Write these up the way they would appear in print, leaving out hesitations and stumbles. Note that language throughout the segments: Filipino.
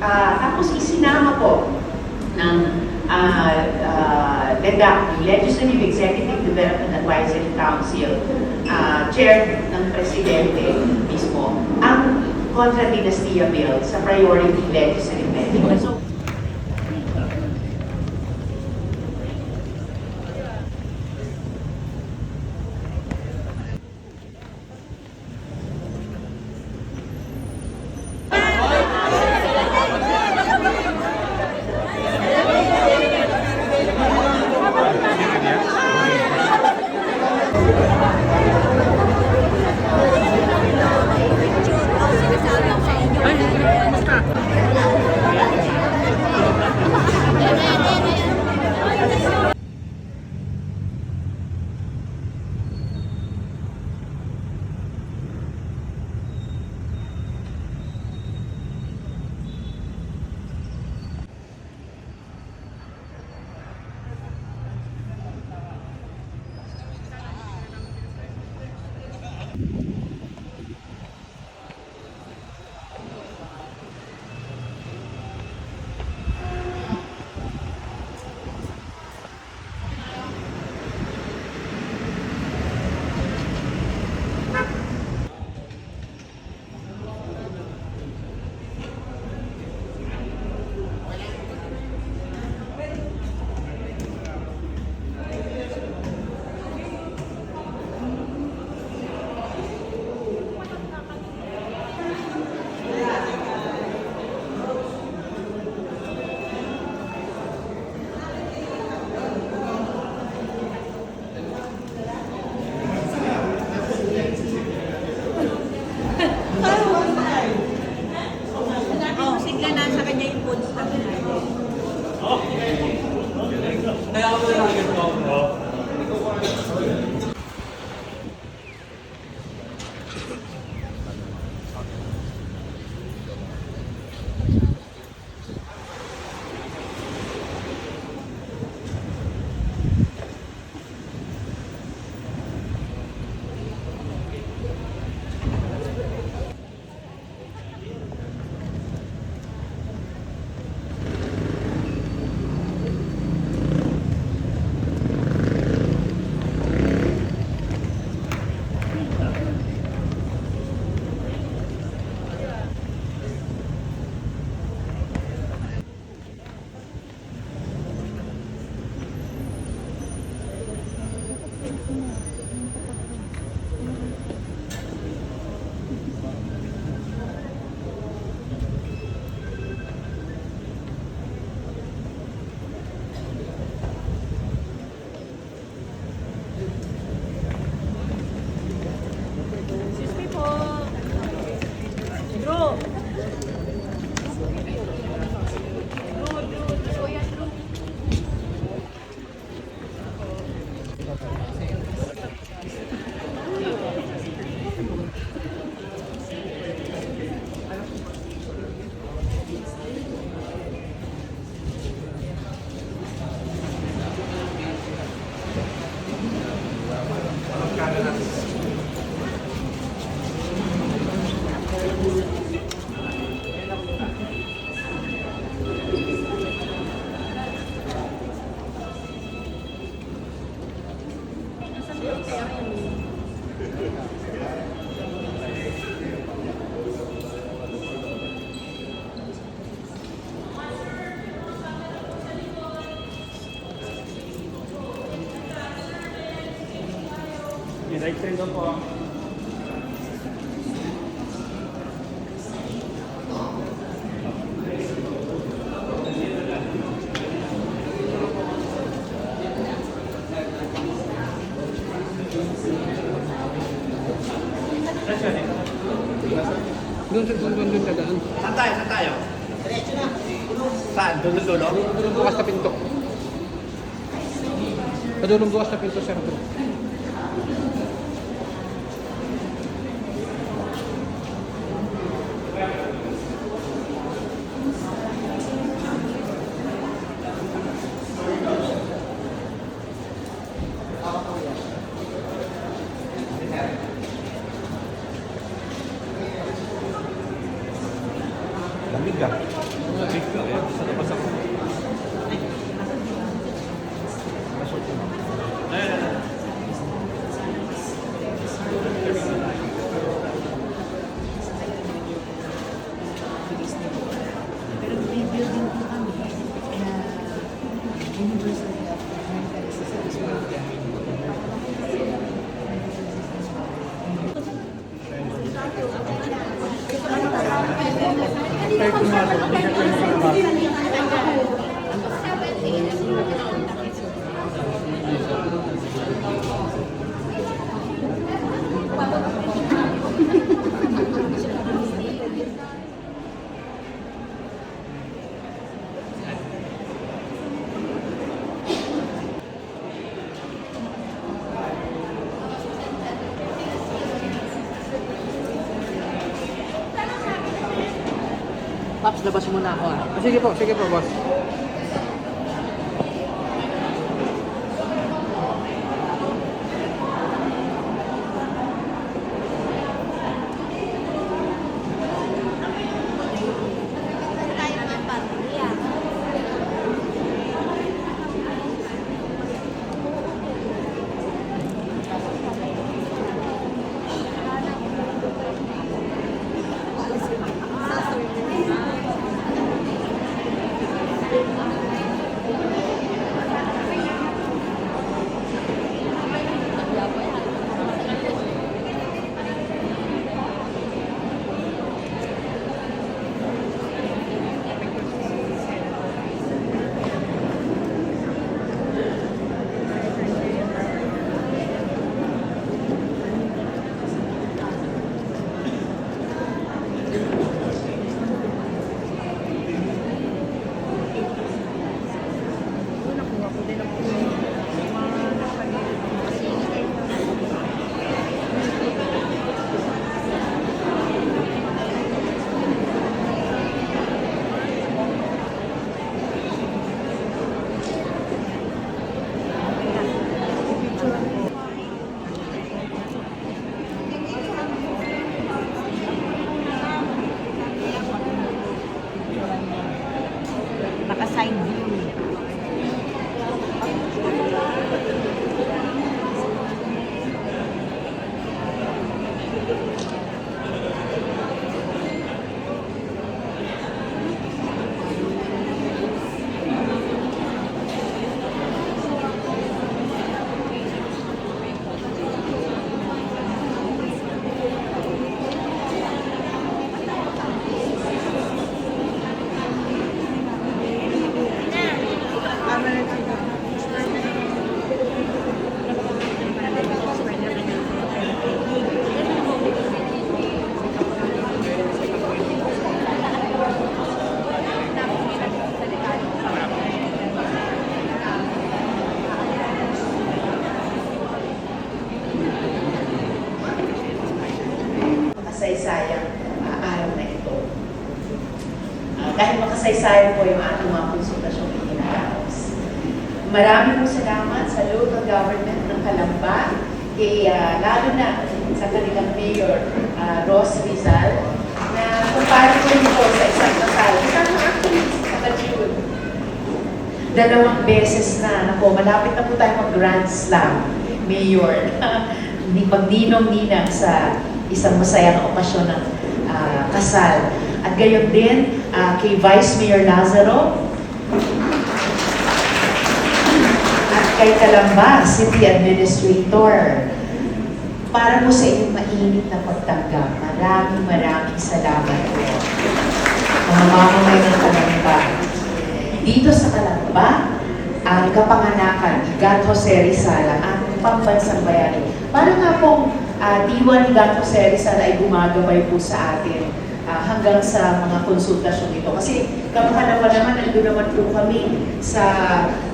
Tapos isinama po ng LEDAC, Legislative Executive Development Advisory Council, chair ng Presidente mismo, ang Contra Dinastia Bill sa priority legislative measure. So, Right side daw po. Doon ka daan. Saan tayo? Saan tayo? Diretso na. Saan? Dulo? Doon bukas na pinto. Doon bukas na pinto, sir. Lamig ah. Pero may building po kami na University of America Research Program. Paps, labas muna ako ah. Sige po, boss. Naka-side view. Makasaysayang araw na ito. Dahil makasaysayan po yung ating mga konsultasyong itinaraos. Maraming po salamat sa local government ng Calamba, lalo na sa kanilang Mayor Ross Rizal, na kung paano po nito sa isang kasal. Isang actually, sa June. 2 beses na po, malapit na po tayo mag-Grand Slam, Mayor. Pagninong-ninang sa isang masayang okasyon ng kasal. At gayon din kay Vice Mayor Lazaro at kay Calamba City Administrator. Para po sa inyong mainit na pagtanggap, maraming salamat po. Mga mamamay ng Calamba. Dito sa Calamba, ang kapanganakan ni God Jose Rizal, ang ating pambansang bayani. Para nga pong diwa ni God Jose Rizal ay gumagabay po sa atin hanggang sa mga konsultasyon nito. Kasi kamahalaman naman, nandun naman po kami sa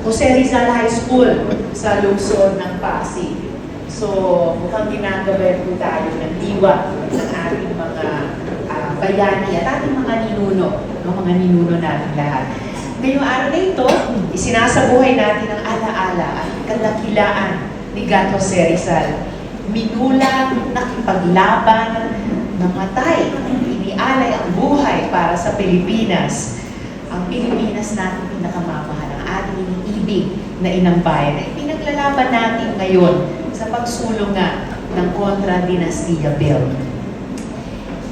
Jose Rizal High School sa lungsod ng Pasig. So, mukhang ginagabay po tayo ng diwa ng ating mga bayani at ating mga ninuno, mga ninuno natin lahat. Ngayong araw na ito, isinasabuhay natin ang alaala at kadakilaan ni God Jose Rizal. Minulang, nakipaglaban, namatay, inialay ang buhay para sa Pilipinas. ang Pilipinas natin pinakamamahal, ang ating iniibig na inang bayan, ay pinaglalaban natin ngayon sa pagsulong nga ng Contra Dinastía Bill.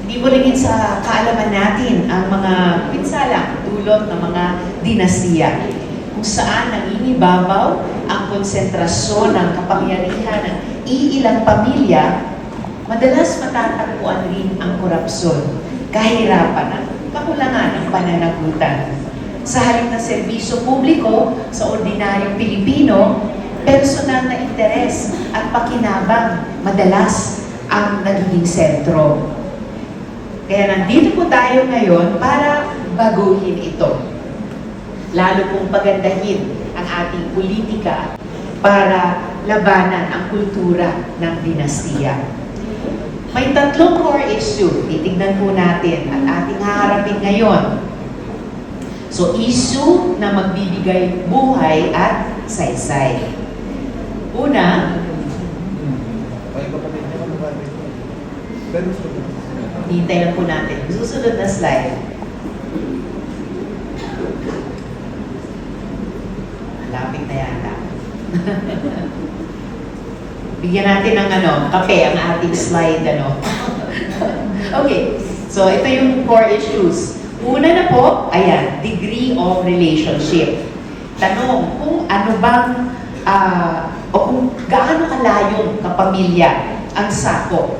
Hindi mo rin sa kaalaman natin ang mga pinsalang dulot ng mga dinastiya kung saan nangingibabaw ang konsentrasyon ng kapangyarihan ng iilang pamilya, madalas matatagpuan rin ang korupsyon, kahirapan at kakulangan ng pananagutan. Sa halip na serbisyo publiko sa ordinaryong Pilipino, personal na interes at pakinabang madalas ang nagiging sentro. Kaya nandito po tayo ngayon para baguhin ito. Lalo pong pagandahin ang ating politika para labanan ang kultura ng dinastiya. May tatlong core issue, titignan po natin at ating haharapin ngayon. So, issue na magbibigay buhay at saysay. Una, hintay lang po natin. Susunod na slide. Malapit na yata. Bigyan natin ng kape ang ating slide. Okay. So, ito yung core issues. Una na po, ayan, degree of relationship. Tanong, kung ano bang, o kung gaano kalayong kapamilya ang sakop.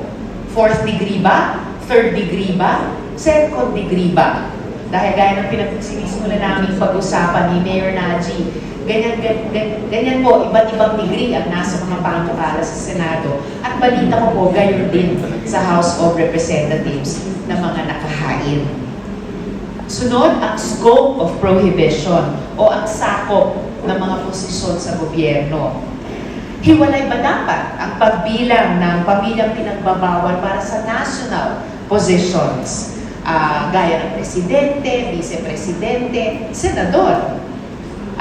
4th degree ba? 3rd degree ba? 2nd degree ba? Dahil gaya ng pinagsisimula namin pag-usapan ni Mayor Naji, ganyan po, iba't ibang degree ang nasa mga panukala sa Senado. At balita ko po, gayon din sa House of Representatives na mga nakahain. Sunod, ang scope of prohibition o ang sakop ng mga posisyon sa gobyerno. Hiwalay ba dapat ang pagbilang ng pamilyang pinagbabawal para sa national positions? Gaya ng presidente, vice-presidente, senador.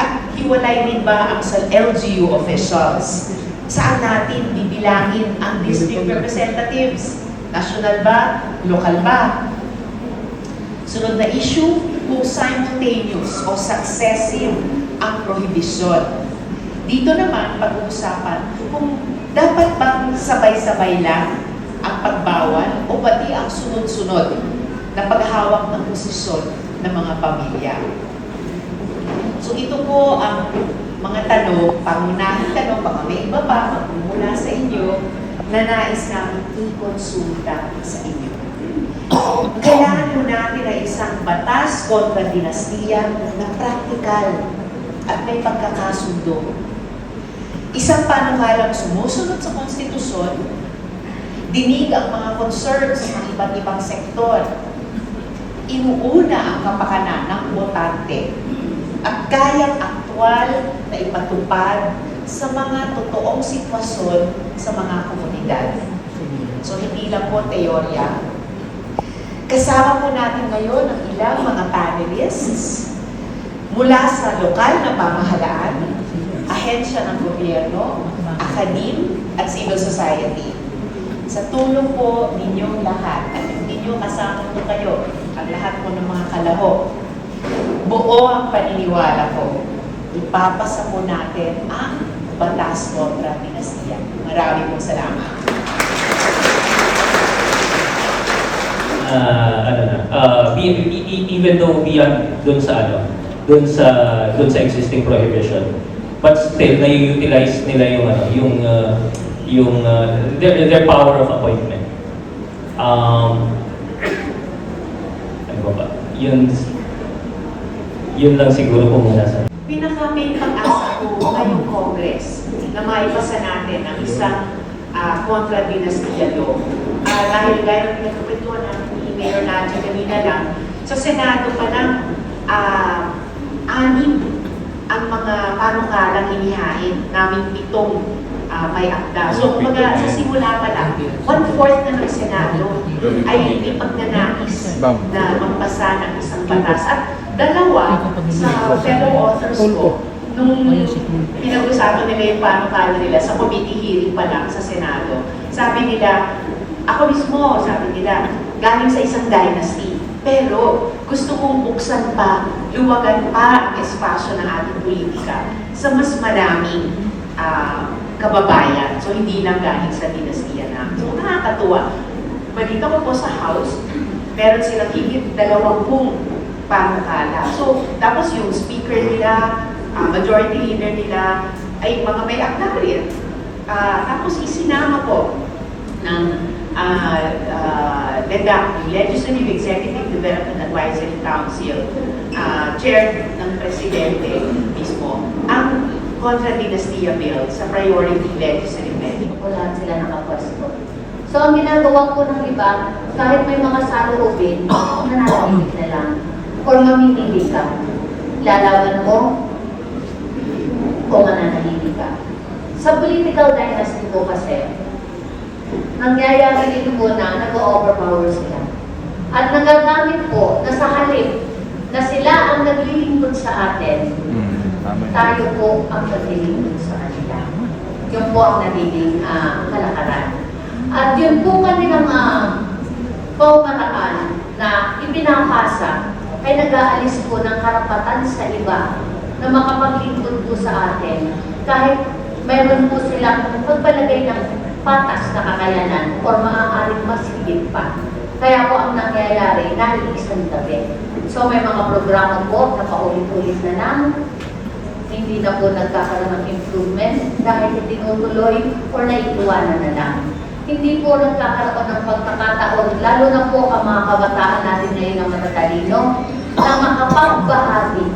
At hiwalay rin ba ang sa LGU officials? Saan natin bibilangin ang district representatives? National ba? Local ba? Sunod na issue, kung simultaneous o successive ang prohibition. Dito naman, pag-uusapan kung dapat bang sabay-sabay lang ang pagbawal o pati ang sunod-sunod na paghawak ng posisyon ng mga pamilya. So ito po ang mga tanong, pangunahing tanong, baka may iba pa magmumula sa inyo na nais namin i-konsulta sa inyo. Kailangan po natin ay isang batas kontra dinastiya na praktikal at may pagkakasundo. Isang panukalang sumusunod sa konstitusyon, dinig ang mga concerns ng iba't ibang sektor, inuuna ang kapakanan ng botante, at kayang aktwal na ipatupad sa mga totoong sitwasyon sa mga komunidad. So hindi lang po teorya. Kasama po natin ngayon ang ilang mga panelists mula sa lokal na pamahalaan, ahensya ng gobyerno, akadim, at civil society. Sa tulong po ninyong lahat, at ninyo kasama po kayo, ang lahat po ng mga kalahok, buo ang paniniwala ko, ipapasa po natin ang batas kontra dinastiya. Maraming pong salamat. Even though beyond dun sa existing prohibition, but still na-utilize nila their power of appointment. Ano ba? Yun lang siguro po muna sa Pinaka-main pag-asa po ngayong Congress na maipasa natin ang isang kontra dinastiya law. Dahil gaya ng pinagkakwentuhan natin ni Mayor Nadia kanina lang, sa Senado pa lang, 6 ang mga panukalang inihain namin 7 may akda. So, kumbaga, sa simula pa lang, 1/4 na ng Senado ay ipagnanais na magpasa ng isang batas. At 2 sa fellow authors ko, nung pinag-usapan nila yung panukala nila sa committee hearing pa lang sa Senado, sabi nila, ako mismo, sabi nila, galing sa isang dynasty. Pero gusto kong buksan pa, luwagan pa ang espasyo ng ating politika sa mas maraming kababayan. So hindi lang galing sa dinastiya namin. So nakakatuwa. Balita ko po sa House, meron silang higit 20 panukala. So tapos yung speaker nila, majority leader nila, ay mga may akda rin. Tapos isinama po ng LEDAC, Legislative Executive Development Advisory Council, chair ng presidente mismo, ang Contra Dinastia Bill sa priority legislative measure. Wala sila nakapwesto. So, ang ginagawa po ng iba, kahit may mga saloobin, nananahimik na lang. Or mamimili ka. Lalaban mo o mananahimik ka. Sa political dynasty po kasi, nangyayari dito po na nag-overpower sila. At nagagamit po na sa halip na sila ang naglilingkod sa atin, tayo po ang naglilingkod sa kanila. Yun po ang nagiging kalakaran. At yun po kanilang pamamaraan na ipinapasa ay nag-aalis po ng karapatan sa iba na makapaglingkod po sa atin kahit mayroon po silang pagpalagay ng patas na kakayanan o maaaring mas higit pa. Kaya po ang nangyayari, naiisang tabi. So may mga programa po na paulit-ulit na lang, hindi na po nagkakaroon ng improvement dahil tinutuloy o naiiwanan na lang. Hindi po nagkakaroon ng pagkakataon, lalo na po ang mga kabataan natin ngayon na matatalino, na makapagbahagi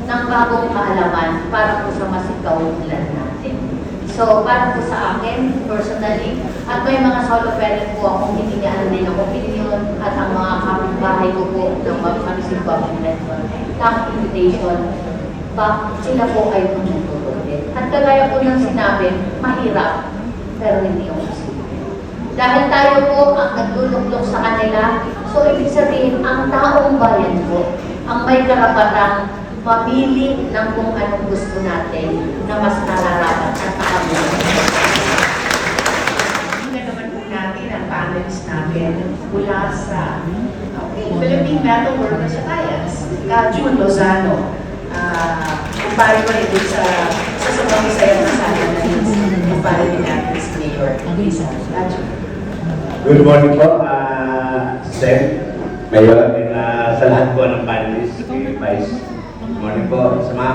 ng bagong kaalaman para po sa masikaulan natin. So, para po sa akin, personally, at may mga solo parent po akong hiningaan din ng opinion at ang mga kapitbahay ko po ng mag-receive government invitation, sila po ay tumutulog din. At kagaya po ng sinabi, mahirap, pero hindi yung posible. Dahil tayo po ang nagluluklok sa kanila, so ibig sabihin, ang taong bayan po, ang may karapatang mamili ng kung anong gusto natin na mas nararapat at nakabuhay. Tingnan naman po natin ang panelists natin mula sa Philippine Metal Workers Alliance, June Lozano. Kumpare ko rin sa sobrang masaya na sana na kumpare din natin si Mayor. Good morning po, Sen, Mayor, and sa lahat po ng panelists, Vice. Good morning po sa mga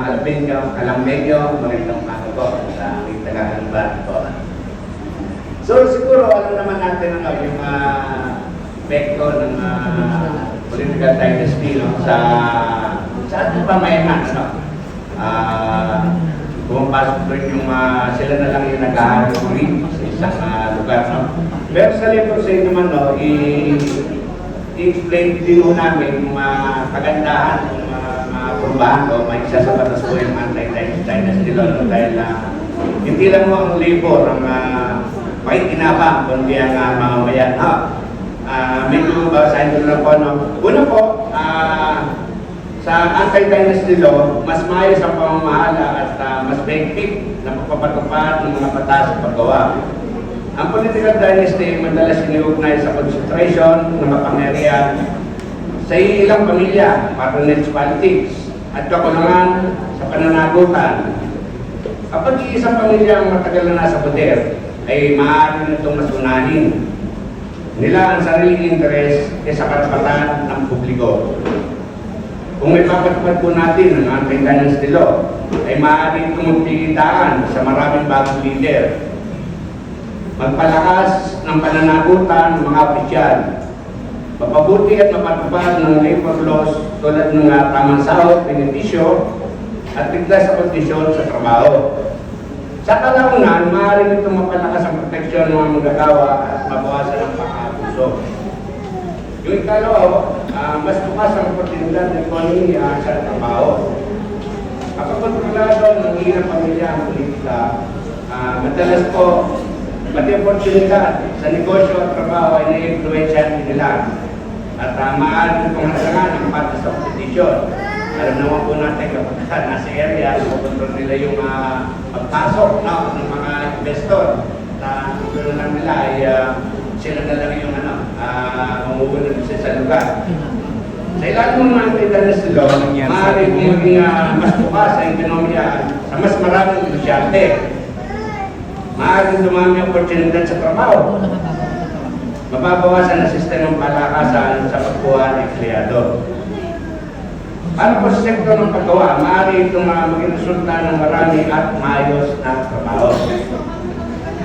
kalambing nyo, magandang umaga po sa aking taga-albat po. So siguro, alam naman natin yung epekto ng political dynasty sa ating pamayanan. Pumapasok doon yung sila na lang yung nag-aaral ulit sa isang lugar. Pero sa Leprosay naman, i-explain din mo namin yung kagandahan, yung perubahan o may isa sa batas po yung anti-dynasty law dahil hindi lang mo ang labor ang pakikinabang kundi ang mamamayan. Medyo basahin ko lang po. Una po, sa anti-dynasty law, mas maayos ang pamamahala at mas basic na pagpapatupad ng mga batas at paggawa. Ang political dynasty madalas iniugnay sa concentration ng kapangyarihan sa ilang pamilya, patronage politics, at kakulangan sa pananagutan. Kapag isang pamilya ang matagal na nasa poder, ay maaari nitong masunahin nila ang sariling interes kaysa karapatan ng publiko. Kung may papatupad po natin ang anti-dynasty law, ay maaari itong magpigitaan sa maraming bagong leader. Magpalakas ng pananagutan ng mga opisyal. Mapabuti at mapatupad ng labor laws tulad ng tamang sahod, benepisyo, at biglas sa kondisyon sa trabaho. Sa kalaunan, maaari itong mapalakas ang proteksyon ng mga manggagawa at mabawasan ang pang-abuso. Yung ikalawa, mas bukas ang oportunidad ng ekonomiya sa trabaho. Kapag kontrolado ng ilang pamilya ang politika, madalas po, pati oportunidad sa negosyo at trabaho ay na-influensyahan nila. At maaari itong halangan ang pati sa kompetisyon. Alam naman po natin kapag nasa area, kontrol nila yung pagpasok ng mga investor. At kontrol lang nila ay sila na lang yung mamugunod sa lugar. Sa ilan ng mga kaidanas nila, maaari kong maging mas bukas sa ekonomiya sa mas maraming negosyante. Maaaring dumami ang oportunidad sa trabaho. Mababawasan ang sistemang palakasan sa pagkuha ng empleyado. Para po sa sektor ng paggawa, maaari itong maging resulta ng marami at maayos na trabaho.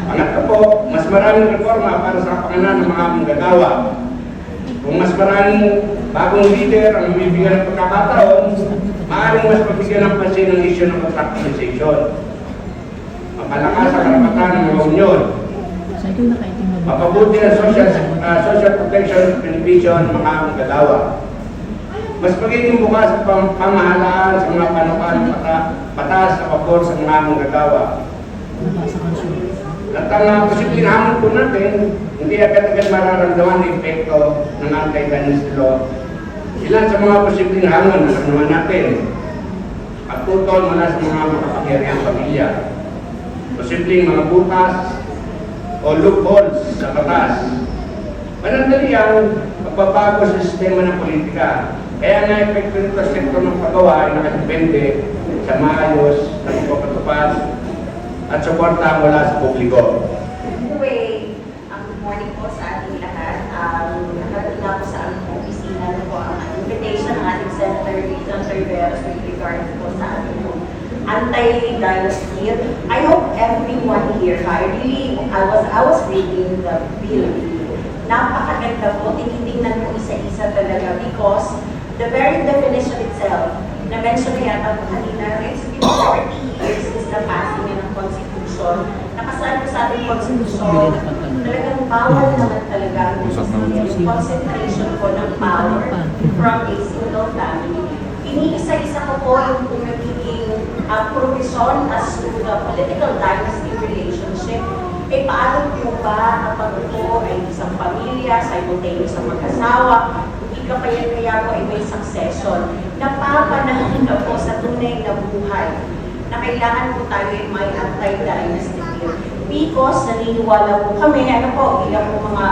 Pangatlo po, mas maraming reforma para sa kapanganan ng mga manggagawa. Kung mas maraming bagong leader ang bibigyan ng pagkakataon, maaaring mas pabigyan ng pansin ng issue ng contractualization. Mapalakas ang karapatan ng mga union. Mapabuti ang social protection benepisyo ng mga manggagawa. Mas magiging bukas ang pamahalaan sa mga panukalang batas sa pabor sa mga manggagawa. At ang posibleng hamon po natin, hindi agad-agad mararamdaman ang epekto ng anti-dynasty law. Ilan sa mga posibleng hamon na naman natin, pagtutol mula sa mga makapangyarihang pamilya, posibleng mga butas o loopholes sa batas. Panandali ang pagbabago sa sistema ng politika. Kaya nga epekto nito sa sektor ng paggawa ay nakadepende sa maayos na pagpapatupad at suporta mula sa publiko. Anyway, good morning po sa ating lahat. Nakarating na po sa aming opisina na po ang invitation ng ating Senator Rizal Rivera with regard po sa ating anti-dynasty. I hope everyone here, I was reading the bill. Napakaganda po, tingnan po isa-isa talaga because the very definition itself, na-mention na yata po kanina, it's been 40 years since the passing ng Constitution. Nakasaad po sa ating Constitution, talagang bawal naman talaga ang concentration po ng power from a single family. Iniisa-isa ko po yung nagiging provision as to the political dynasty relationship. Eh paano po ba kapag ito ay isang pamilya, simultaneous ang mag-asawa, hindi ka kaya po ay may succession, napapanahon na po sa tunay na buhay na kailangan po tayo ay may anti-dynasty bill. Because naniniwala po kami, bilang po mga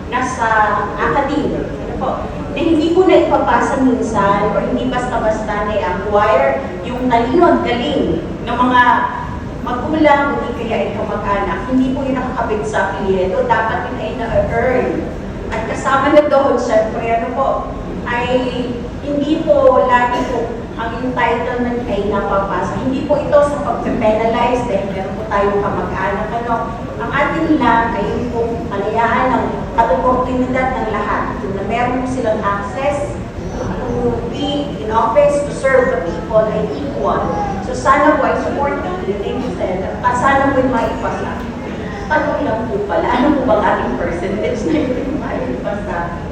nasa academia, na hindi po na ipapasa minsan o hindi basta-basta na-acquire yung talino at galing ng mga magulang, hindi kaya ay kamag-anak, hindi po yun nakakabit sa apelyido, dapat yun ay na-earn. At kasama na doon, syempre, ay hindi po lagi po ang entitlement ay napapasa. Hindi po ito sa pag-penalize dahil meron po tayong kamag-anak. Ang atin lang ay yung po palayaan ng oportunidad ng lahat na meron po silang access to be in office, to serve the people ay equal. So sana po ay supporting, thank you, Senator. Sana po ay maipasa. Tanong lang po pala, ano po bang ating percentage na yung maipasa?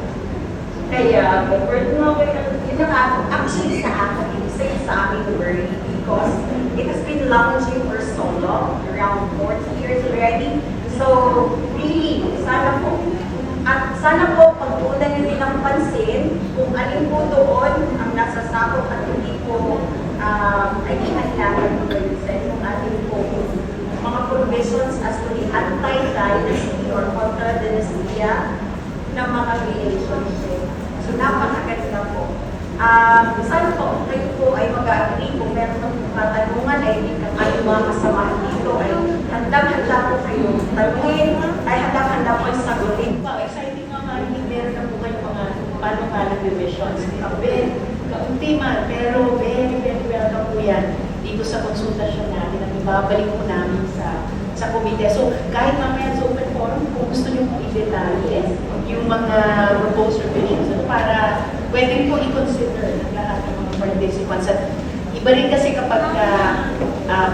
Kaya, yun ang actually sa akin, isa sa aming worry because it has been launching for so long, around 40 years already. So, really, sana po. At sana po, pagtuunan nyo din ang pansin kung alin po doon ang nasasakop at hindi po ay kailangan po yung ating po mga provisions as to the anti-dynasty or contra-dynastiya ng mga relationship. So, napakaganda po. Sana po, kayo po ay mag-agree kung meron ng katanungan ay kayong mga kasamahan dito ay handang-handa po kayo tanungin, ay handang-handa po yung sagutin. Wow, exciting nga marinig, meron na po kayo mga panukalang revisions. Kaunti man, pero very, very welcome po yan dito sa konsultasyon natin at ibabalik po namin sa komite. So, kahit mamaya sa open forum, kung gusto nyo po i-detalye yung mga proposed revisions para pwede po i-consider ng lahat ng mga participants. At iba rin kasi kapag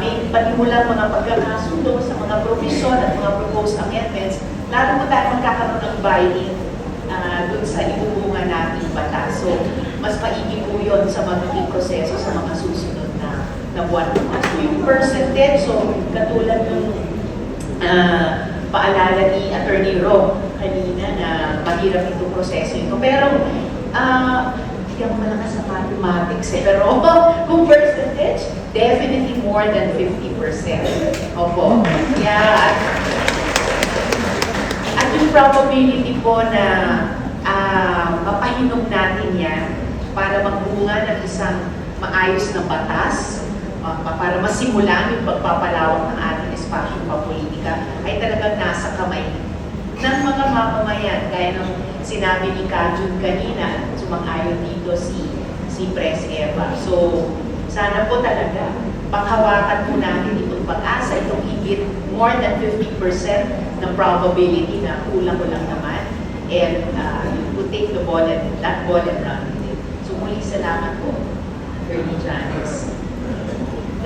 may patimulang mga pagkakasundo sa mga provision at mga proposed amendments, lalo po tayo magkakaroon ng buy-in dun sa ibubunga natin batas. So, mas maigi po yun sa magiging proseso sa mga susunod na buwan. So, yung percentage, so katulad ng paalala ni Attorney Ro kanina na mahirap itong proseso ito. Pero, hindi ako malakas sa mathematics pero kung percentage, definitely more than 50%. Opo. Yeah. At yung probability po na mapahinog natin yan para magbunga ng isang maayos na batas, para masimulan yung pagpapalawak ng ating espasyong pampolitika, ay talagang nasa kamay ng mga mamamayan. Gaya ng sinabi ni Kajun kanina, sumang-ayon dito si Pres Eva. So, sana po talaga, panghawakan po natin itong pag-asa, itong higit more than 50% ng probability na kulang-kulang naman. And to take the ball and that ball and run with it. So, muli salamat po, Attorney Janice.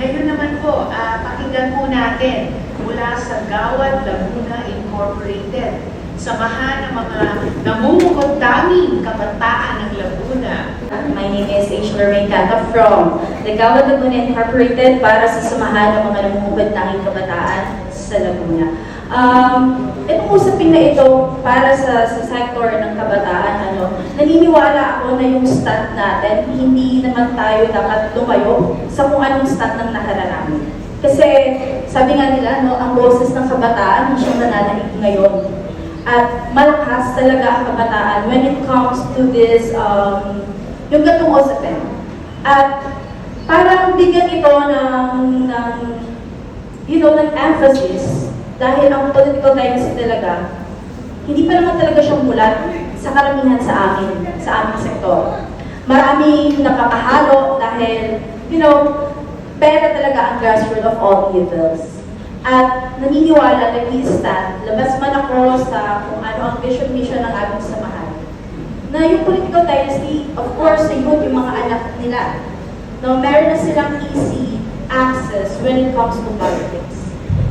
Ngayon naman po, pakinggan po natin mula sa Gawad Laguna Incorporated, samahan ng mga namumukod daming kabataan ng Laguna. My name is H. Lorraine Cata from the Gawad Laguna Incorporated para sa samahan ng mga namumukod daming kabataan sa Laguna. Itong usapin na ito para sa sector ng kabataan, naniniwala ako na yung stat natin, hindi naman tayo dapat lumayo sa kung anong stat ng nakararami. Kasi sabi nga nila, ang boses ng kabataan hindi siyang nananaig ngayon. At malakas talaga ang kabataan when it comes to this, yung ganung usapin. At parang bigyan ito ng emphasis. Dahil ang political dynasty talaga, hindi pa naman talaga siyang mulat sa karamihan sa aming sektor. Maraming napakahalo dahil, pera talaga ang grassroot of all evils. At naniniwala na i-stand, labas man ako sa kung ano ang vision mission ng ating samahan, na yung political dynasty, of course, sa youth, yung mga anak nila, meron na silang easy access when it comes to politics.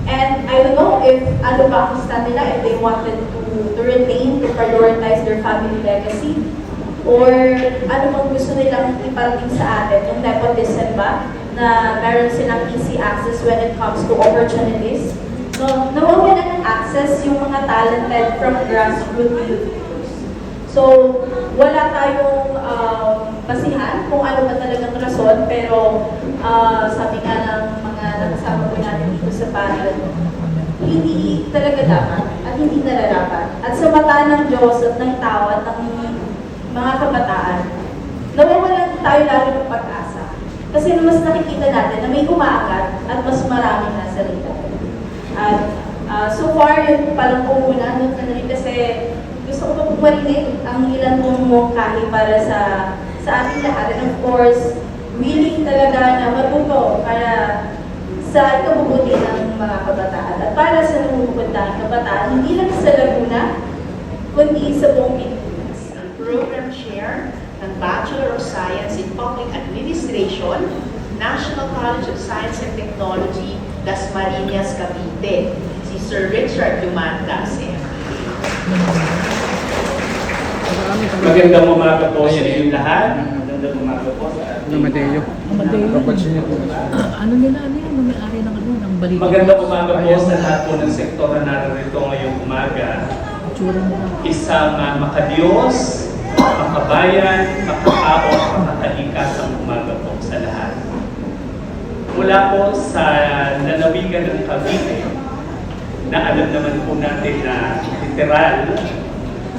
And I don't know if ano ba ang stand nila, if they wanted to retain, to prioritize their family legacy, or ano bang gusto nilang iparating sa atin, yung nepotism ba, na meron silang easy access when it comes to opportunities. No, nawawalan ng access yung mga talented from grassroots youth. So, wala tayong basihan kung ano ba talagang rason, pero sabi nga ng mga nakasama ko natin dito sa panel, hindi talaga dapat at hindi nararapat. At sa mata ng Diyos at ng tao at ng mga kabataan, nawawalan tayo lalo ng pag-asa. Kasi mas nakikita natin na may umaangat at mas maraming nasa rito. At so far, yun parang po muna, kasi gusto ko pa pong marinig ang ilan pong mungkahi para sa ating lahat. And of course, willing talaga na matuto para sa ikabubuti ng mga kabataan. At para sa namumukod ng kabataan, hindi lang sa Laguna, kundi sa buong Pilipinas. Ang program chair ng Bachelor of Science in Public Administration, National College of Science and Technology, Dasmariñas, Cavite, si Sir Richard Dumantas. Magandang umaga po sa inyong lahat. Magandang umaga po sa ating Mateo. Ano nila, yung may-ari ng balita? Magandang umaga po sa lahat po ng sektor na narito ngayong umaga. Isang makadiyos, makabayan, makatao, makatalikas ang umaga po sa lahat. Mula po sa lalawigan ng Cavite, na alam naman po natin na literal,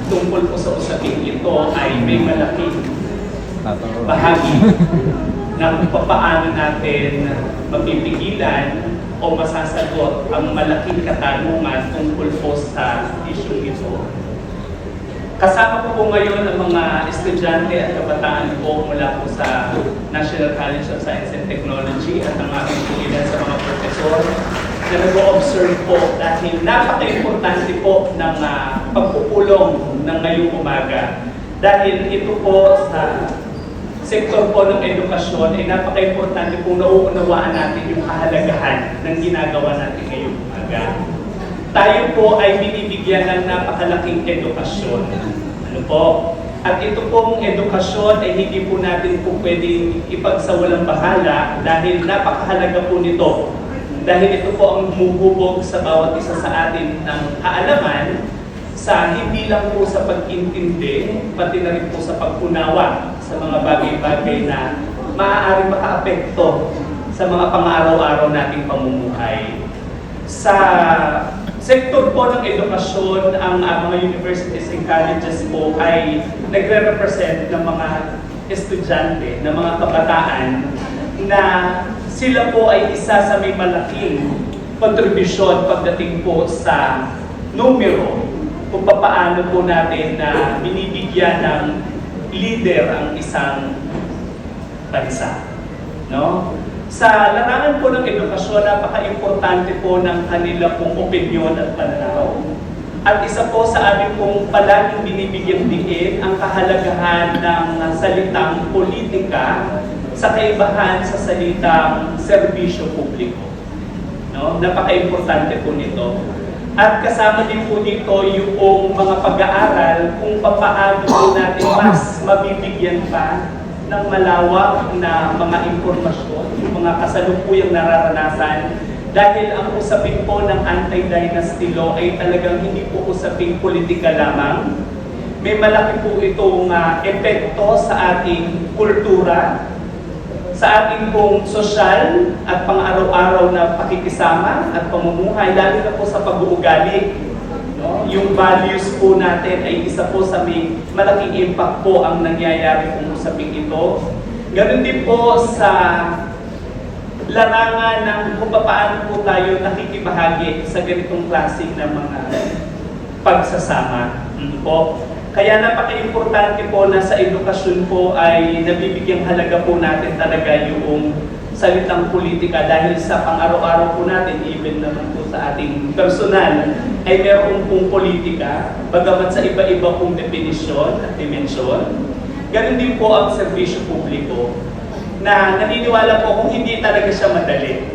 tungkol po sa usaping ito ay may malaking bahagi ng papaano natin mapipigilan o masasagot ang malaking katanungan tungkol po sa isyong ito. Kasama ko po ngayon ang mga estudyante at kabataan po mula po sa National College of Science and Technology at ang aking ilan sa mga profesor na nag-o-observe po dahil napaka-importante po ng pagpupulong ng ngayong umaga. Dahil ito po sa sektor po ng edukasyon ay napaka-importante kung nauunawaan natin yung kahalagahan ng ginagawa natin ngayong umaga. Tayo po ay binibigyan ng napakalaking edukasyon. Ano po? At ito pong edukasyon ay hindi po natin po pwedeng ipagsawalang bahala dahil napakahalaga po nito. Dahil ito po ang bumubog sa bawat isa sa atin ng kaalaman sa hindi lang po sa pag-intindi, pati na rin po sa pag-unawa sa mga bagay-bagay na maaaring makaapekto sa mga pang-araw-araw nating pamumuhay. Sa sektor po ng edukasyon, ang mga universities and colleges po ay nagre-represent ng mga estudyante, ng mga kabataan na sila po ay isa sa may malaking kontribusyon pagdating po sa numero kung paano po natin na binibigyan ng leader ang isang bansa. No? Sa larangan po ng edukasyon, napaka-importante po ng kanila pong opinyon at pananaw. At isa po sa amin pong palaging binibigyan diin ang kahalagahan ng salitang politika sa kaibahan sa salitang serbisyo publiko. No? Napaka-importante po nito. At kasama din po dito yung mga pag-aaral kung paano po natin mas mabibigyan pa ng malawak na mga impormasyon, yung mga kasalukuyang nararanasan. Dahil ang usapin po ng anti-dynasty law ay talagang hindi po usaping politika lamang. May malaki po itong epekto sa ating kultura, sa ating pong sosyal at pang-araw-araw na pakikisama at pamumuhay, lalo na po sa pag-uugali. No? Yung values po natin ay isa po sa may malaking impact po ang nangyayari kung usaping ito. Ganun din po sa larangan ng kung paano po tayo nakikibahagi sa ganitong klase ng mga pagsasama. Po. Kaya napaka-importante po na sa edukasyon po ay nabibigyang halaga po natin talaga yung salitang politika dahil sa pang-araw-araw po natin, even naman po sa ating personal, ay meron pong politika, bagamat sa iba-iba pong definisyon at dimensyon. Ganun din po ang serbisyo publiko na naniniwala po kung hindi talaga siya madali.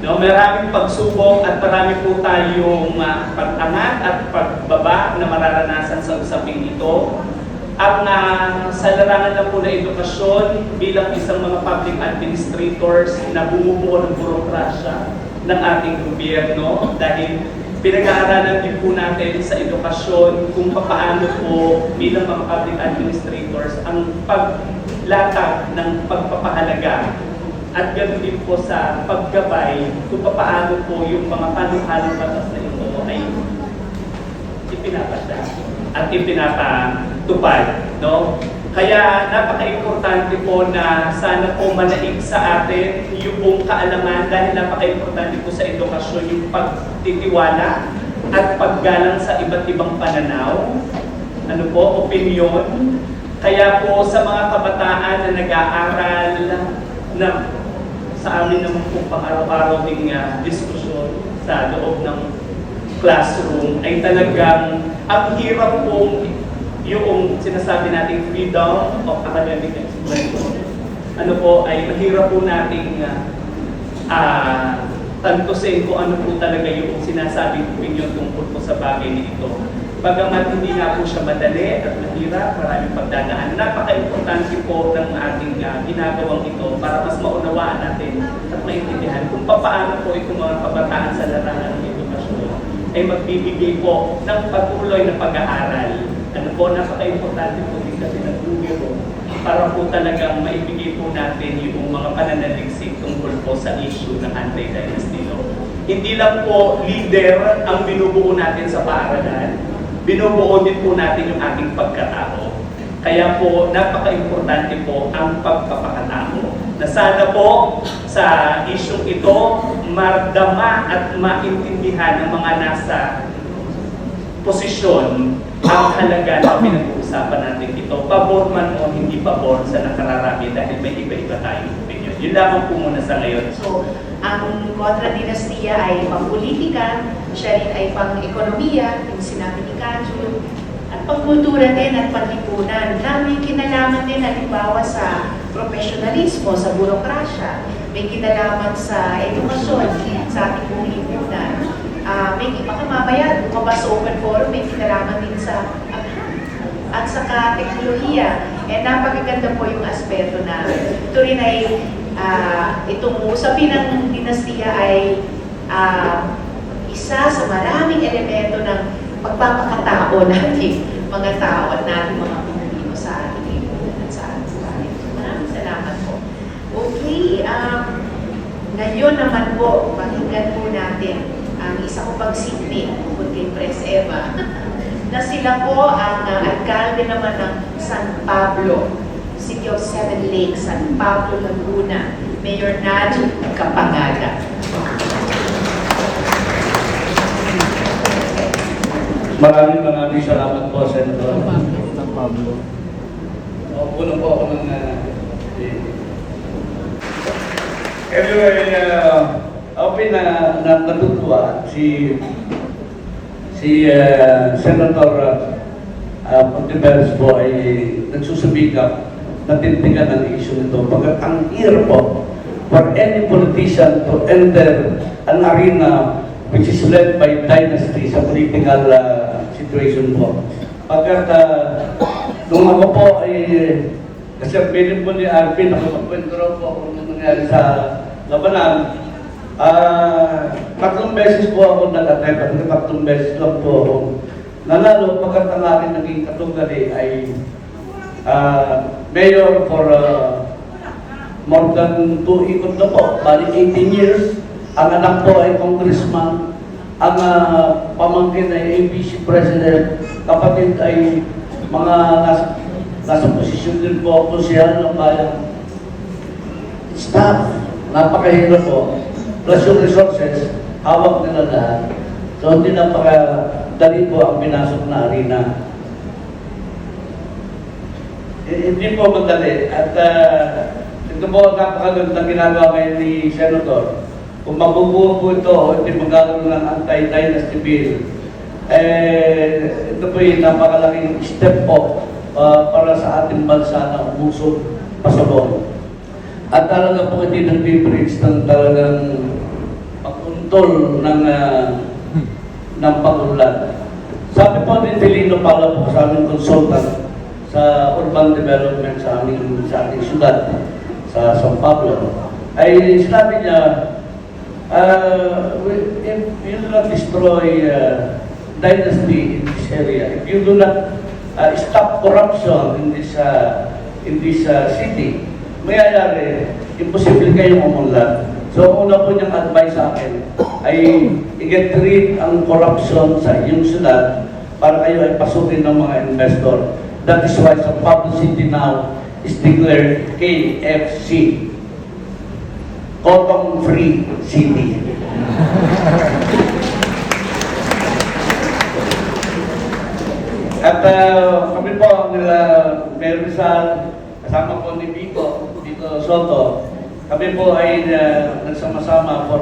No, maraming pagsubok at marami po tayong pag-angat at pagbaba na mararanasan sa usaping ito. Ang sa larangan na po na edukasyon bilang isang mga public administrators na bumubuo ng burokrasya ng ating gobyerno dahil pinag-aaralan din po natin sa edukasyon kung paano po bilang mga public administrators ang paglatag ng pagpapahalaga at ganoon din po sa paggabay kung paano po yung mga panukalang batas na ito ay ipinapasya at ipinapatupad. No? Kaya napaka-importante po na sana po manaig sa atin yung kaalaman dahil napaka-importante po sa edukasyon yung pagtitiwala at paggalang sa iba't ibang pananaw, opinyon. Kaya po sa mga kabataan na nag-aaral na sa amin naman po pang-araw-araw ding diskusyon sa loob ng classroom ay talagang ang hirap pong yung sinasabi nating freedom of academic expression. Ay mahirap po nating tantusin kung ano po talaga yung sinasabing opinion tungkol po sa bagay nito. Bagamat hindi nga po siya madali at mahirap, maraming pagdadaan. Napaka-importante po ng ating ginagawang ito para mas maunawaan natin at maintindihan kung paano po itong mga kabataan sa larangan ng edukasyon ay magbibigay po ng patuloy na pag-aaral. Napaka-importante po din kasi ng numero para po talagang maibigay po natin yung mga pananaliksik tungkol po sa issue ng anti-dynasty law. Hindi lang po leader ang binubuo natin sa paaralan, binubuo din po natin yung ating pagkatao. Kaya po, napaka-importante po ang pagpapakatao. Na sana po sa isyong ito, mardama at maintindihan ng mga nasa posisyon ang halaga na pinag-uusapan natin ito. Pabor man o hindi pabor sa nakararami dahil may iba-iba tayong opinion. Yun lamang po muna sa ngayon. So, ang kontra-dinastiya ay pang-politika, siya rin ay pang-ekonomiya, yung sinabi ni Kanju, at pang-kultura din at pang-lipunan na may kinalaman din halimbawa sa profesionalismo, sa burokrasya, may kinalaman sa edukasyon, sa ating pong lipunan. May baka mamaya, lumabas sa open forum, may kinalaman din sa at saka teknolohiya. Napakaganda po yung aspeto na ito rin ay itong usapin ng dinastiya ay isa sa maraming elemento ng pagpapakatao natin, mga tao at natin mga Pilipino sa ating lipunan at sa ating buhay. Maraming salamat po. Okay, ngayon naman po, pakinggan po natin ang isa ko pagsigni tungkol kay Pres Eva na sila po ang alkalde naman ng San Pablo City of Seven Lakes, San Pablo, Laguna, Mayor Naj Kapangada. Maraming salamat po, Senator. Pablo. Puno po ako ng... Anyway, ako natutuwa si Senator Pontiveros po ay nagsusubikap na tintingan ng issue nito. Pagkat ang hirap po for any politician to enter an arena which is led by dynasty sa political situation po. Pagkat nung ako po ay kasi ang bilin po ni Arvin, nakapagkwento raw po kung ano nangyari sa labanan. 3 beses po ako nag-attempt, 3 beses lang po ako nanalo. Pagkat ang aking naging katunggali ay mayor for more than 2 ikot na po, bali 18 years. Ang anak po ay congressman, ang pamangkin ay ABC president, kapatid ay mga nasa posisyon din po ako siya ng bayang staff. Napakahirap po. Plus yung resources, hawak nila lahat. So hindi napakadali po ang pinasok na arena. Hindi po madali. At ito po napakagandang ginagawa ngayon ni Senator. Kung mabubuo po ito o hindi magkakaroon ng anti-dynasty bill, ito po yung napakalaking step po para sa ating bansa na umusog pasabong. At talaga po hindi nag-bridge ng talagang pagkuntol ng pag-ulan. Sabi po ni Delino Pala po sa aming consultant sa urban development sa ating syudad, sa San Pablo, ay sinabi niya, if you do not destroy dynasty in this area, if you do not stop corruption in this city, mayayari, imposible kayong umunlad. So, ang una po niyang advice sa akin ay i-get rid ang corruption sa iyong syudad para kayo ay pasukin ng mga investor. That is why San Pablo City now is declared KFC. Cotton Free City. At kami po nila Mayor Rizal, kasama po ni Vico Soto, kami po ay nagsama-sama for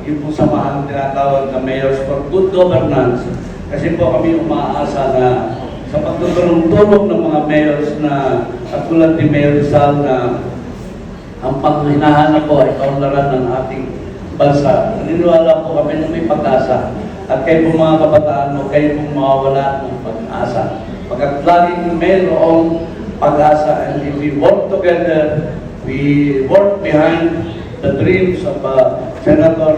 yung pong samahan tinatawag na Mayors for Good Governance. Kasi po kami umaasa na sa pagtutulong-tulong ng mga mayors na at tulad ni Mayor Rizal na ang paghinahanap po ay kaunlaran ng ating bansa. Naniniwala po kami na may pag-asa. At kayo po mga kabataan mo, kayo pong mawawala ng pag-asa. Pagkat laging mayroong pag-asa, and if we work together, we work behind the dreams of Senator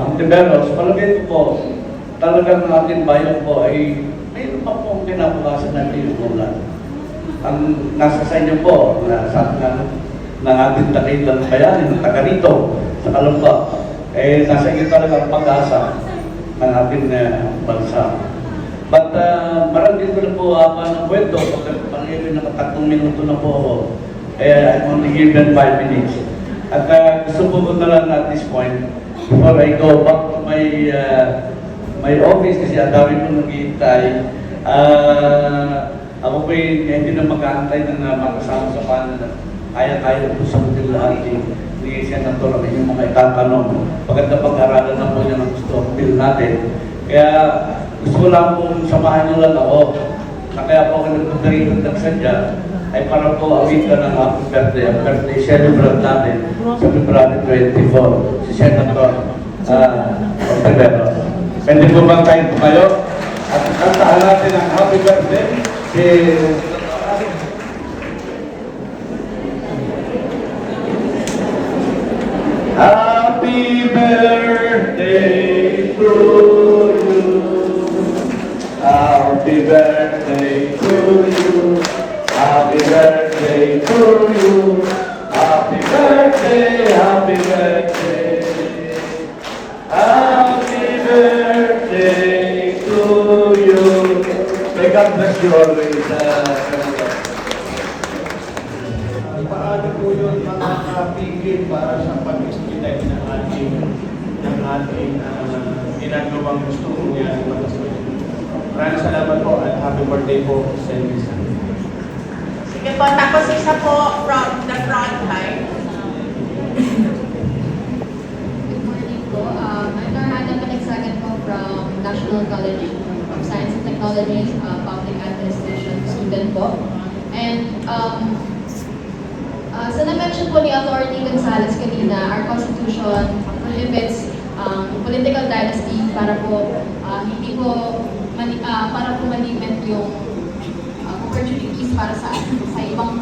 Hontiveros, palagay ko po, talagang ating bayan po ay mayroon pa pong pinabukasan natin yung ulan. Ang nasa sa inyo po, nasa ng ating takilang bayanin, ng taga rito, sa Kalamba, nasa inyo talaga ang pag-asa ng ating bansa. But marami ko na po ng kwento, pag-ibig na 3 minuto na po ako, I'm only given 5 minutes. At gusto po na lang at this point, before I go back to my office, kasi ang dami ko naghihintay, ako po hindi na mag-aantay ng makasama sa panel. Kaya-kaya po sa mutil lahat ni Senator ang inyong mga itatanong. Pagkat na pag-aralan na po niya ng gusto ang bill natin. Kaya gusto ko lang po samahan niyo lang ako. Na kaya po ako nagpaparinig ng sadya ay para po awitan ng happy birthday. Ang birthday celebrant natin sa February 24, si Senator Hontiveros. Pwede po bang tayo po kayo? At kantahan natin ang happy birthday si Happy birthday to you. Happy birthday to you. Happy birthday to you. Happy birthday, happy birthday. Happy birthday to you. May God bless you always. patigil para sa pag-expedite ng ating ginagawang gusto niya. Maraming salamat po at happy birthday po, Senator. Sige po, tapos isa po from the front line. Good morning po. I'm Narhana Panagsagan po from National College of Science and Technology, Public Administration student po. And so na-mention po ni Authority Gonzales kanina, our Constitution prohibits political dynasty para po hindi po para po malimit yung opportunities para sa ibang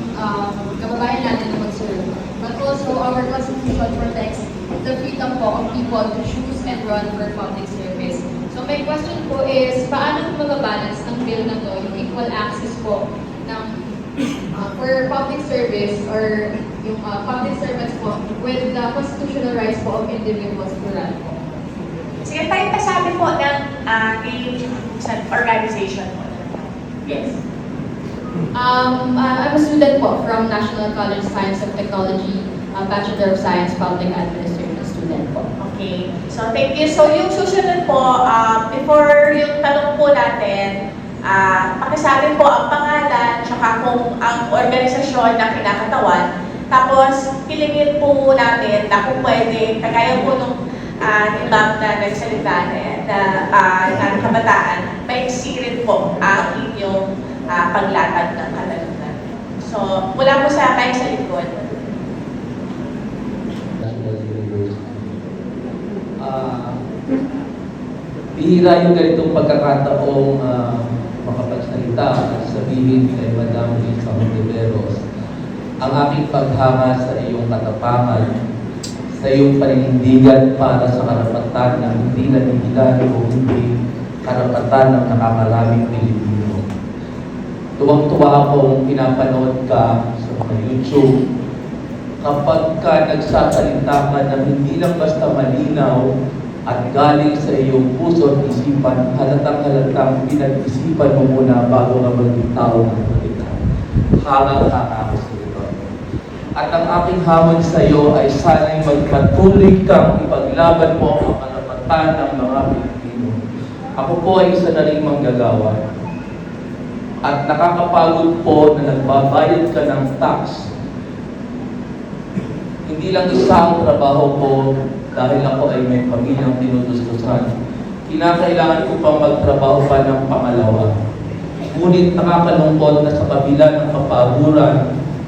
kababayan natin na mag-serve. But also, our Constitution protects the freedom po of people to choose and run for public service. So my question po is, paano po magabalance ng bill na to, yung equal access po ng for public service or yung public servants po with the constitutional rights po of individuals to run po? Sige, tayo pasabi po ng organization po. Yes. I'm a student po from National College of Science and Technology, Bachelor of Science, Public Administration student po. Okay. So, thank you. So, yung susunod po, before yung tanong po natin, pakisabi po ang pangalan, tsaka kung ang organisasyon na kinakatawan. Tapos, pilingin po natin na kung pwede, kagaya po nung ni Ma'am na nagsalita na kabataan, maiksi rin po ang inyong paglatag ng katanungan. So, mula po sa tayo sa likod. Bihira yung ganitong pagkakataong makapagsalita at sabihin kay Madam Lisa Ontiveros ang aking paghanga sa iyong katapangan, sa iyong paninindigan para sa karapatan ng hindi nanigilan o hindi karapatan ng nakakaraming Pilipino. Tuwang-tuwa akong pinapanood ka sa mga YouTube kapag ka nagsasalita ka na hindi lang basta malinaw at galing sa iyong puso at isipan, halatang-halatang pinag-isipan mo muna bago ka magbitaw ng salita. Hangang-hanga ako sa ito. At ang aking hamon sa iyo ay sana'y magpatuloy kang ipaglaban mo ang karapatan ng mga Pilipino. Ako po ay isa na ring manggagawa. At nakakapagod po na nagbabayad ka ng tax. Hindi lang isa ang trabaho ko dahil ako ay may pamilyang tinutustusan. Kinakailangan ko pang magtrabaho pa ng pangalawa. Ngunit nakakalungkot na sa kabila ng kapaguran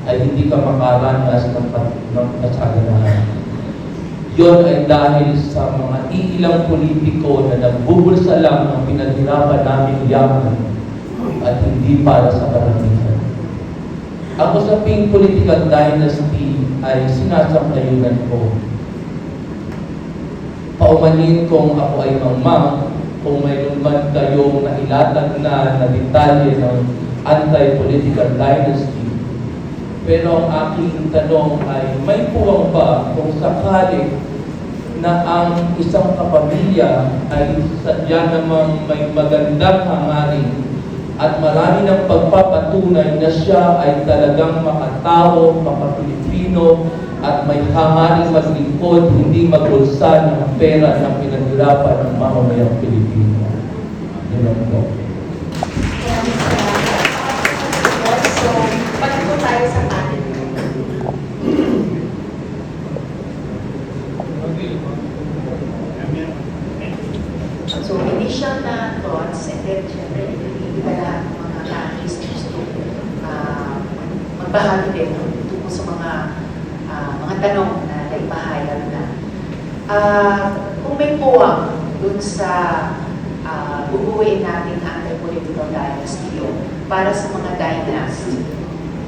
ay hindi ka makaranas ng kasalanan. Yon ay dahil sa mga iilang politiko na nagbubulsa lang ng pinaghirapan namin yaman at hindi para sa karamihan. Ang usaping political dynasty ay sinasangayunan ko. Paumanin kung ako ay mangmang, kung mayroon man kayong nailatag na detalye ng anti-political dynasty. Pero ang aking tanong ay, may puwang ba kung sakali na ang isang kapamilya ay sadya namang may magandang hangarin at marami ng pagpapatunay na siya ay talagang makatao, makapilipino at may hangaring maglingkod, hindi magbulsa ng pera ng pinaghirapan ng mamamayang Pilipino. Yan po. So, balik po tayo sa panel. So, initial na thoughts, and then, syempre, hindi ba lahat ng mga panelists gusto magbahagi din tungkol sa mga tanong na naipahayag na. Kung may puwang dun sa bubuuin natin ang anti-political dynasty para sa mga dynasty,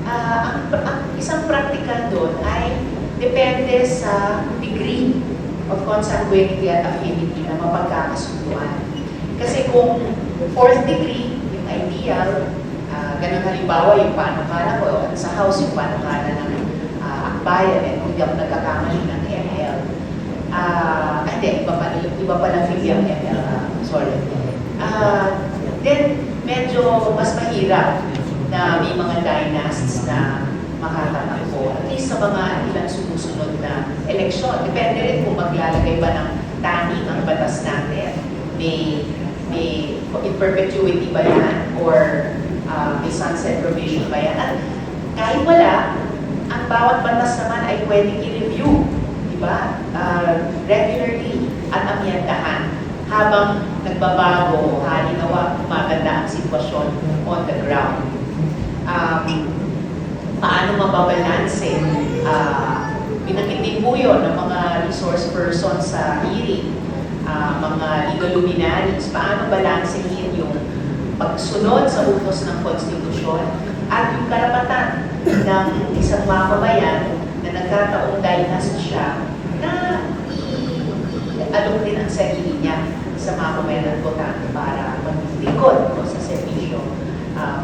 ang isang practical doon ay depende sa degree of consanguinity at affinity na mapagkakasunduan. Kasi kung fourth degree, yung ideal, ganun halimbawa yung panukala ko, sa house yung panukala ng akbayan, at kung di ako nagkakamali ng ML. Hindi, iba pa ng filial ML, sorry. Then, medyo mas mahirap na may mga dynasts na makakatakbo. At least sa mga ilang sumusunod na eleksyon. Depende rin kung maglalagay ba ng taning ang batas natin. May in perpetuity ba yan? Or may sunset provision ba yan? At kahit wala, ang bawat batas naman ay pwedeng i-review, di ba? Regularly at amyandahan habang nagbabago, halinawa, maganda ang sitwasyon on the ground. Paano mababalanse? Binanggit din po yun ng mga resource persons sa hearing, mga legal luminaries, paano balansehin yung pagsunod sa utos ng konstitusyon at yung karapatan ng isang mamamayan na nagkataong dahil siya na i-alok din ang sarili niya sa mamamayan at botante para maglingkod sa serbisyo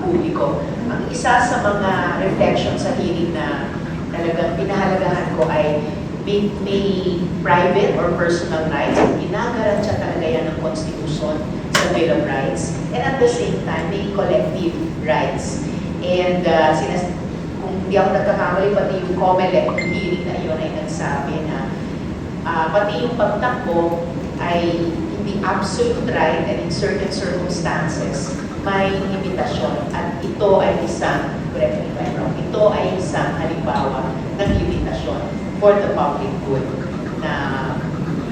publiko. Ang isa sa mga reflection sa hearing na talagang pinahalagahan ko ay may private or personal rights. Ginagarantiya talaga yan ng Constitution sa Bill of Rights. And at the same time, may collective rights. And kung di ako nagkakamali, pati yung COMELEC, yung hearing na yun ay nagsabi na pati yung pagtakbo ay hindi absolute right and in certain circumstances may limitasyon. At ito ay isang, correct me if I'm wrong, ito ay isang halimbawa ng limitasyon for the public good na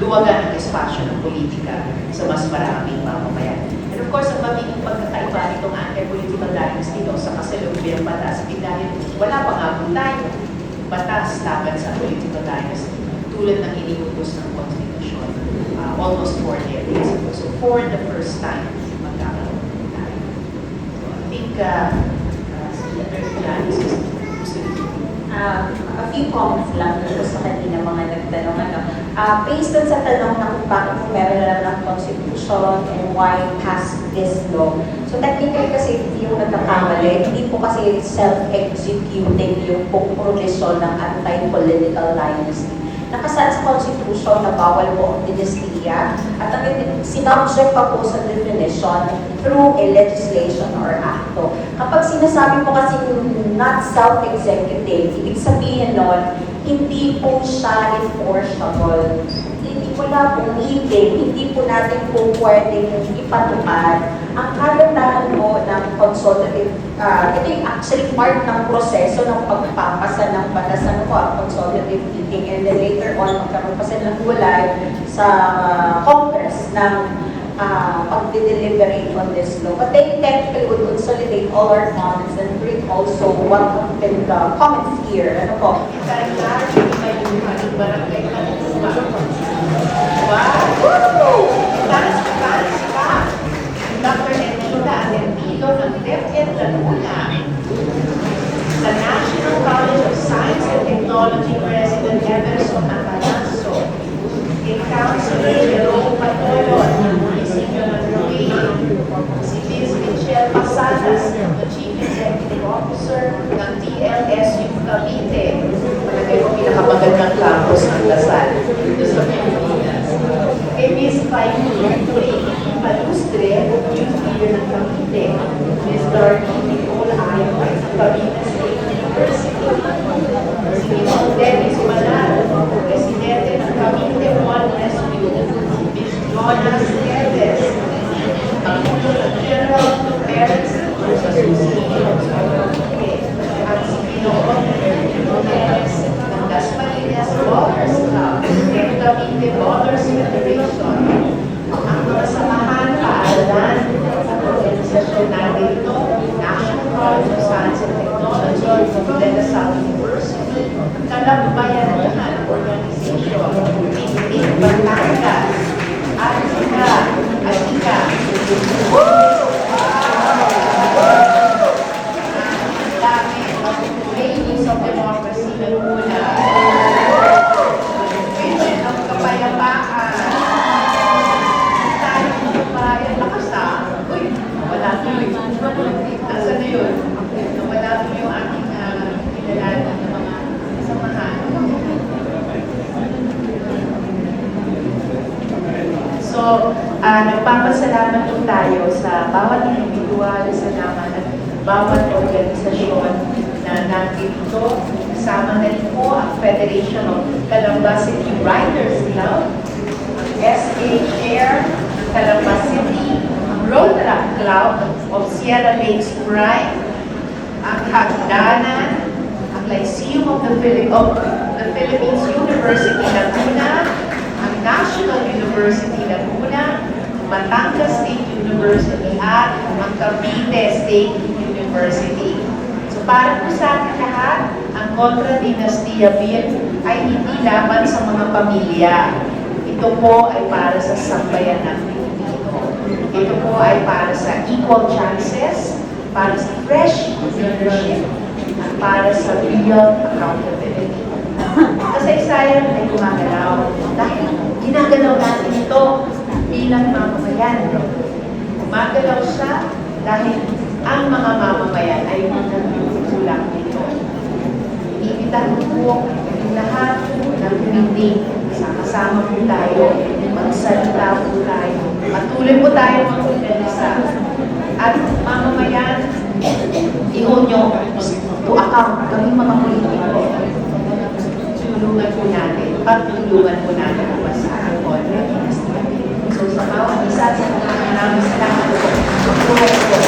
luwagan ang espasyo ng politika sa mas maraming mamamayan. And of course, ang magiging pagkakaiba nitong anti-political dynasty sa kasalukuyang batas dahil wala pa nga po tayo batas laban sa political dynasty tulad ng iniutos ng Constitution almost 4 decades ago. So for the first time, magkakaroon tayo. So I think si Attorney Janice gusto nito. A few comments lang dito sa kanina mga nagtanong. Based on sa tanong na kung bakit meron na lang ng Constitution and why pass this law. So technically kasi hindi yung nagkakamali, hindi po kasi self-executing yung provision ng anti-political dynasty. Nakasaad sa Constitution na bawal po ang dinastiya at ang sinubject pa po sa definition through a legislation or acto. Kapag sinasabi po kasi not self-executive, ibig sabihin nun, hindi po siya enforceable. Hindi po na po hindi po natin po pwedeng ipatupad. Ang kagandahan po ng consultative, ito yung actually part ng proseso ng pagpapasa ng batas ng consultative meeting and then later on magkaroon pa sila ng hulay sa Congress ng pagde-deliberate on this law. But they technically would consolidate all our comments and bring also what have been the comments here. Ano po? Wow! That's Dr. Enita Atentilo ng DepEd Laguna. Sa National College of Science and Technology President Emerson Atalanso. Kay Councilor Jerome Patolon, si si Ms. Michelle Pasadas, the Chief Executive Officer ng TLSU Cavite. Palagay ko pinakamagandang campus ng Lasal dito sa Pilipinas. Kay Ms. Palustre, Youth Leader ng Cavite. Ms. Dorothy Nicole Ayoy, Cavite State University. Si Ms. Dennis Manal, Presidente ng Cavite One Rescue. Ms. Jonas Neves, Pangulo ng General Parents Association. At si Pinoon Neves ng Dasmariñas Ballers Club and Cavite Ballers Federation. Ang mga samahan, paaralan at organisasyon natin ito, National College of Science and Technology, De La Salle University, Kalakbayan ng Organization, Pintin Batangas, Atika, dami, Ladies of Democracy, Laguna, Women of Kapayapaan, wala tuloy. Asa na yun? Wala tuloy yung aking kinalanan ng mga samahan. So, nagpapasalamat po tayo sa bawat individual, sa naman at bawat organisasyon na na nandito. Kasama na rin po ang Federation of Calamba City Writers Club, ang SA Chair ng Calamba City, ang Rotary Club of Sierra Lakes Pride, ang Hagdanan, ang Lyceum of the Philippines University Laguna, ang National University Laguna, Batangas State University at ang Cavite State University. So para po sa ating lahat, ang Contra Dinastia Bill ay hindi laban sa mga pamilya. Ito po ay para sa sambayan ng Pilipino. Ito po ay para sa equal chances, para sa fresh leadership, at para sa real accountability. Kasaysayan ay gumagalaw dahil ginagalaw natin ito bilang mamamayan. Gumagalaw siya dahil ang mga mamamayan ay nagkukulang nito. Iibitan po ang lahat ng meeting. Sama-sama po tayo, magsalita po tayo. Patuloy po tayo mag-organisa. At mamamayan, i-hold nyo to account kaming mga politiko. Tulungan po natin, pagtulungan po natin ang basahan ko. So sa bawat isa sa mga maraming salamat po. Magtuloy po.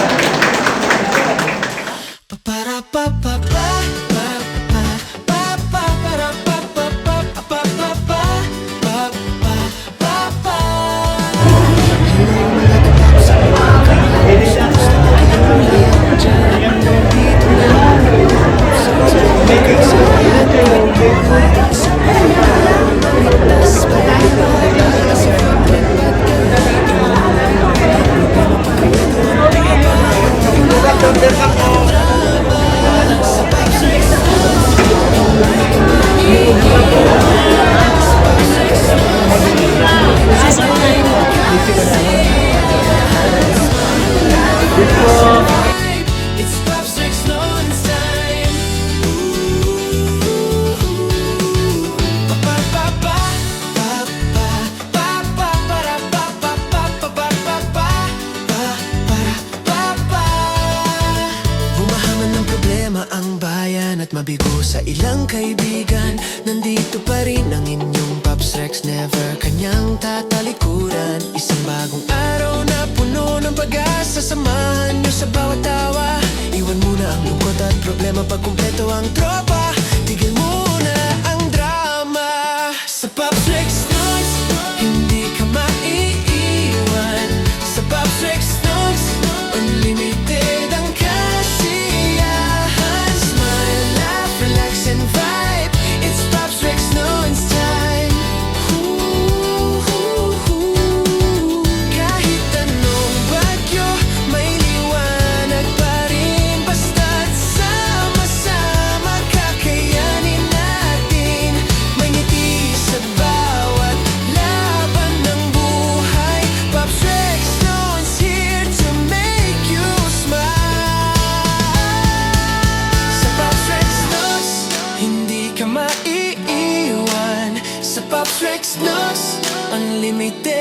Mabigo sa ilang kaibigan, nandito pa rin ang inyong Pops Rex, never kanyang tatalikuran. Isang bagong araw na puno ng pag-asa, samahan nyo sa bawat tawa. Iwan muna ang lungkot at problema, pag kumpleto ang tropa. Tigil muna ang drama. Sa Pops Rex Notes, hindi ka maiiwan. Sa Pops Rex Notes, unlimited ang kasiyahan. Smile, laugh, relax and vibe. It's Pops Rex Notes time. Kahit anong bagyo, may liwanag pa rin. Basta't sama-sama kakayanin natin. May ngiti sa bawat laban ng buhay. Pops Rex Notes here to make you smile. Sa Pops Rex Notes, hindi ka maiiwan. Sa Pops Rex Notes, unlimited